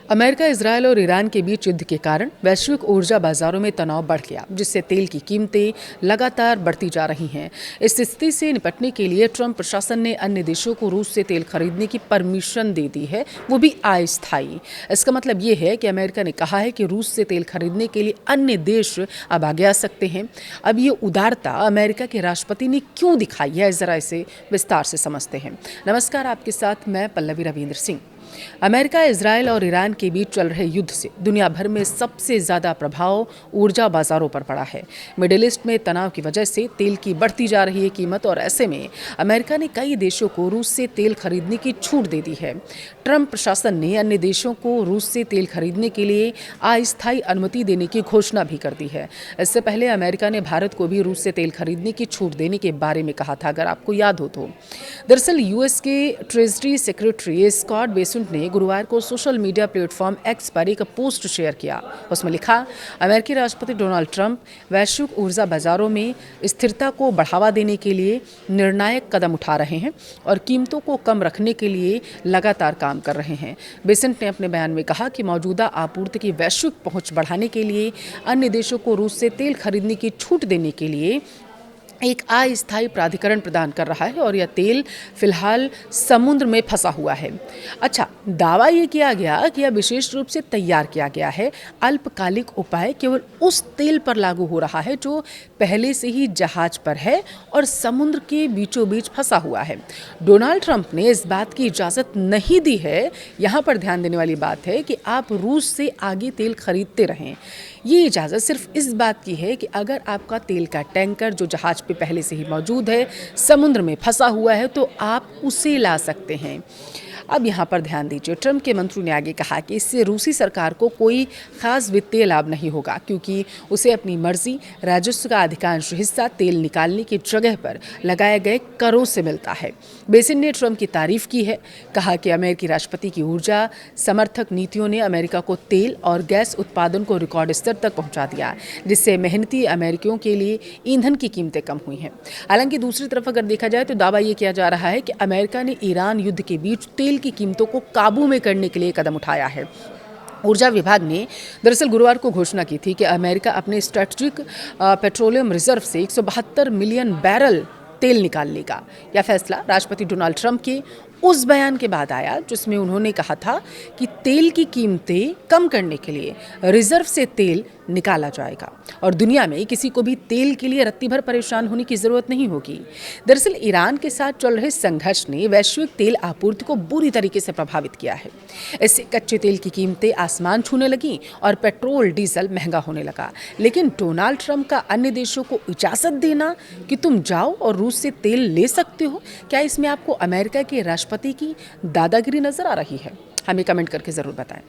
America, Israel और Iran के बीच युद्ध के कारण वैश्विक ऊर्जा बाजारों में तनाव बढ़ गया, जिससे तेल की कीमतें लगातार बढ़ती जा रही हैं। इस स्थिति से निपटने के लिए ट्रंप प्रशासन ने अन्य देशों को रूस से तेल खरीदने की परमिशन दे दी है, वो भी अस्थायी। इसका मतलब ये है कि अमेरिका ने कहा है कि रूस से तेल खरीदने के लिए अन्य देश अब आगे आ सकते हैं। अब ये उदारता अमेरिका के राष्ट्रपति ने क्यों दिखाई है, जरा इसे विस्तार से समझते हैं। नमस्कार, आपके साथ मैं पल्लवी रविंद्र सिंह। अमेरिका, इजरायल और ईरान के बीच चल रहे युद्ध से दुनिया भर में सबसे ज्यादा प्रभाव ऊर्जा बाजारों पर पड़ा है। मिडिल ईस्ट में तनाव की वजह से तेल की बढ़ती जा रही है कीमत, और ऐसे में अमेरिका ने कई देशों को रूस से तेल खरीदने की छूट दे दी है। ट्रंप प्रशासन ने अन्य देशों को रूस से तेल खरीदने के लिए अस्थायी अनुमति देने की घोषणा भी कर दी है। इससे पहले अमेरिका ने भारत को भी रूस से तेल खरीदने की छूट देने के बारे में कहा था, अगर आपको याद हो तो। दरअसल यूएस के ट्रेजरी सेक्रेटरी स्कॉट बेसेंट ने गुरुवार को सोशल मीडिया प्लेटफॉर्म एक्स पर एक पोस्ट शेयर किया। उसमें लिखा, अमेरिकी राष्ट्रपति डोनाल्ड ट्रंप वैश्विक ऊर्जा बाजारों में स्थिरता को बढ़ावा देने के लिए निर्णायक कदम उठा रहे हैं और कीमतों को कम रखने के लिए लगातार काम कर रहे हैं। बेसेंट ने अपने बयान में कहा कि मौजूदा आपूर्ति की वैश्विक पहुंच बढ़ाने के लिए अन्य देशों को रूस से तेल खरीदने की छूट देने के लिए एक अस्थायी प्राधिकरण प्रदान कर रहा है, और यह तेल फिलहाल समुद्र में फंसा हुआ है। अच्छा, दावा ये किया गया कि यह विशेष रूप से तैयार किया गया है। अल्पकालिक उपाय केवल उस तेल पर लागू हो रहा है जो पहले से ही जहाज पर है और समुद्र के बीचों बीच फंसा हुआ है। डोनाल्ड ट्रंप ने इस बात की इजाज़त नहीं दी है। यहाँ पर ध्यान देने वाली बात है कि आप रूस से आगे तेल खरीदते रहें। ये इजाज़त सिर्फ इस बात की है कि अगर आपका तेल का टैंकर जो जहाज पे पहले से ही मौजूद है समुद्र में फंसा हुआ है तो आप उसे ला सकते हैं। अब यहाँ पर ध्यान दीजिए, ट्रंप के मंत्री ने आगे कहा कि इससे रूसी सरकार को कोई खास वित्तीय लाभ नहीं होगा, क्योंकि उसे अपनी मर्जी राजस्व का अधिकांश हिस्सा तेल निकालने की जगह पर लगाए गए करों से मिलता है। बेसेंट ने ट्रंप की तारीफ की है, कहा कि अमेरिकी राष्ट्रपति की ऊर्जा समर्थक नीतियों ने अमेरिका को तेल और गैस उत्पादन को रिकॉर्ड स्तर तक पहुंचा दिया, जिससे मेहनती अमेरिकियों के लिए ईंधन की कीमतें कम हुई हैं। हालांकि दूसरी तरफ अगर देखा जाए तो दावा ये किया जा रहा है कि अमेरिका ने ईरान युद्ध के बीच तेल की कीमतों को काबू में करने के लिए कदम उठाया है। ऊर्जा विभाग ने दरअसल गुरुवार को घोषणा की थी कि अमेरिका अपने स्ट्रेटेजिक पेट्रोलियम रिजर्व से 172 मिलियन बैरल तेल निकाल लेगा। यह फैसला राष्ट्रपति डोनाल्ड ट्रंप के उस बयान के बाद आया जिसमें उन्होंने कहा था कि तेल की कीमतें कम करने के लिए रिजर्व से तेल निकाला जाएगा और दुनिया में किसी को भी तेल के लिए रत्ती भर परेशान होने की जरूरत नहीं होगी। दरअसल ईरान के साथ चल रहे संघर्ष ने वैश्विक तेल आपूर्ति को बुरी तरीके से प्रभावित किया है। इससे कच्चे तेल की कीमतें आसमान छूने लगी और पेट्रोल डीजल महंगा होने लगा। लेकिन डोनाल्ड ट्रंप का अन्य देशों को इजाजत देना कि तुम जाओ और रूस से तेल ले सकते हो, क्या इसमें आपको अमेरिका के राष्ट्रपति की दादागिरी नजर आ रही है? हमें कमेंट करके जरूर बताएं।